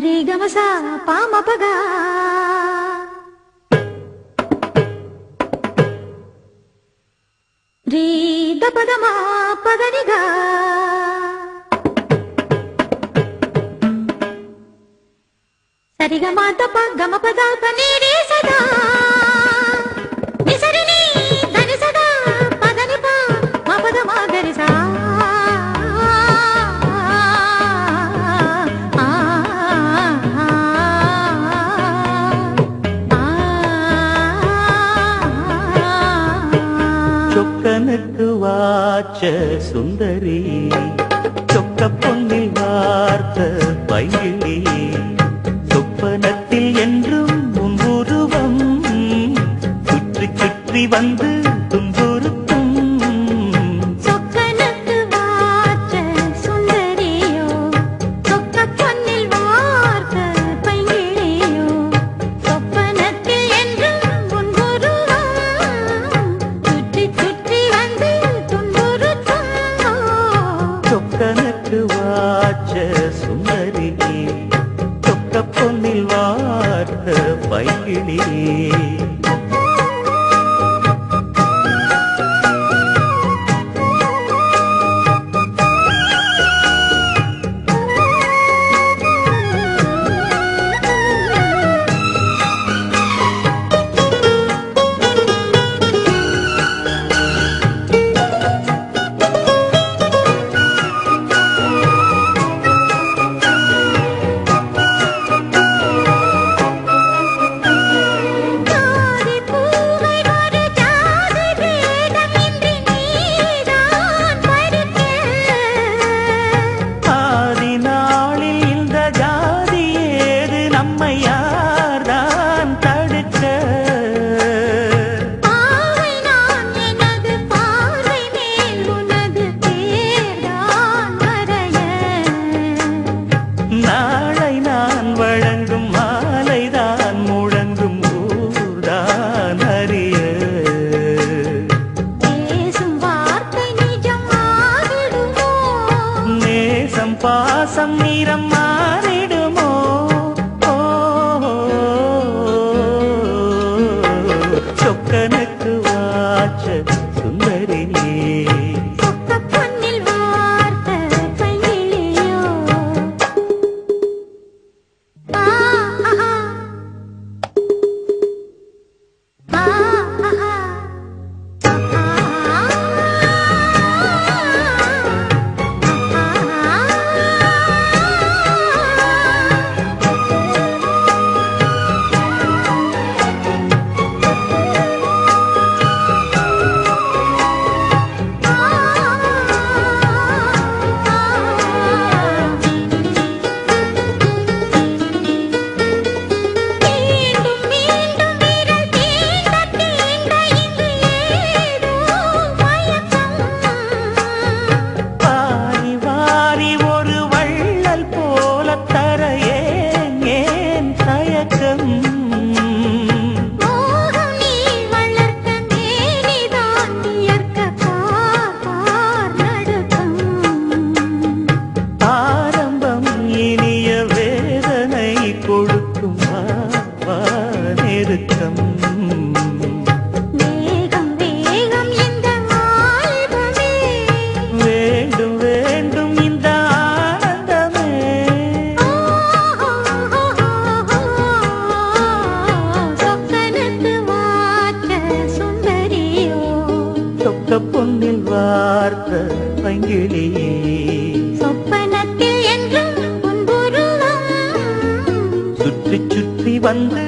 re ga ma sa pa ma pa ga re da pa da ma pa da ni ga sa re ga ma da pa ga ma pa da pa ni re sa da ni sa re ni da ni sa da pa da ni pa ma pa da ma ga re sa சொக்கனுக்கு வாச்ச சுந்தரி சொக்க பொன்னில் வார்த்த பைங்கிளி சொப்பனத்தில் என்றும் உன் உருவம் சுற்றி சுற்றி வந்து துன்புறுத்தும் சொக்கனுக்கு வாச்ச சுந்தரியோ சொக்க பொன்னில் வார்த்த பைங்கிளியோ சொப்பனத்தில் என்றும் உன் உருவம் சுற்றி சுற்றி வந்து துன்புறுத்தும் சொக்கனுக்கு வாச்ச சுந்தரி சொக்க பொன்னில் வார்த்த பைங்கிளி ஜாதி பூவை ஒரு ஜாதி பேதமின்றி நீதான் பறிக்க ஆதி நாளில் இந்த ஜாதி ஏது நம்மை யார்தான் தடுக்க பாவை நான் எனது பார்வை மேல் உனது பேர்தான் வரைய நாளை நான் வழங்கும் மாலைதான் முழங்கும் ஊர்தான் அறிய பேசும் வார்த்தை நிஜம் ஆகிடுமோ நேசம் பாசம் நிறம் மாறிடுமோ ஓ, சொக்கனுக்கு வாச்ச சுந்தரி சொக்க பொன்னில் வார்த்த பைங்கிளியோ ஆ ஆ ஆ ஆ மீண்டும் மீண்டும் விரல் தீண்ட தீண்ட இங்கு ஏதோ மயக்கம் வாரி வாரி ஒரு வள்ளல் போல தர ஏன் தயக்கம் மோகம் நீ வளர்த்த மேனிதான் வியர்க்க பார் நடுக்கம் ஆரம்பம் இனிய வேதனை கொடுக்கும் வா நெருக்கம் வேகம் வேகம் இந்த ஆல்பமே வேண்டும் வேண்டும் இந்த ஆனந்தமே சொக்கனுக்கு வாச்ச சுந்தரியோ சொக்க பொன்னில் வார்த்த பைங்கிளி சொப்பனத்தில் என்றும் உன் உருவம் சுற்றி சுற்றி வந்து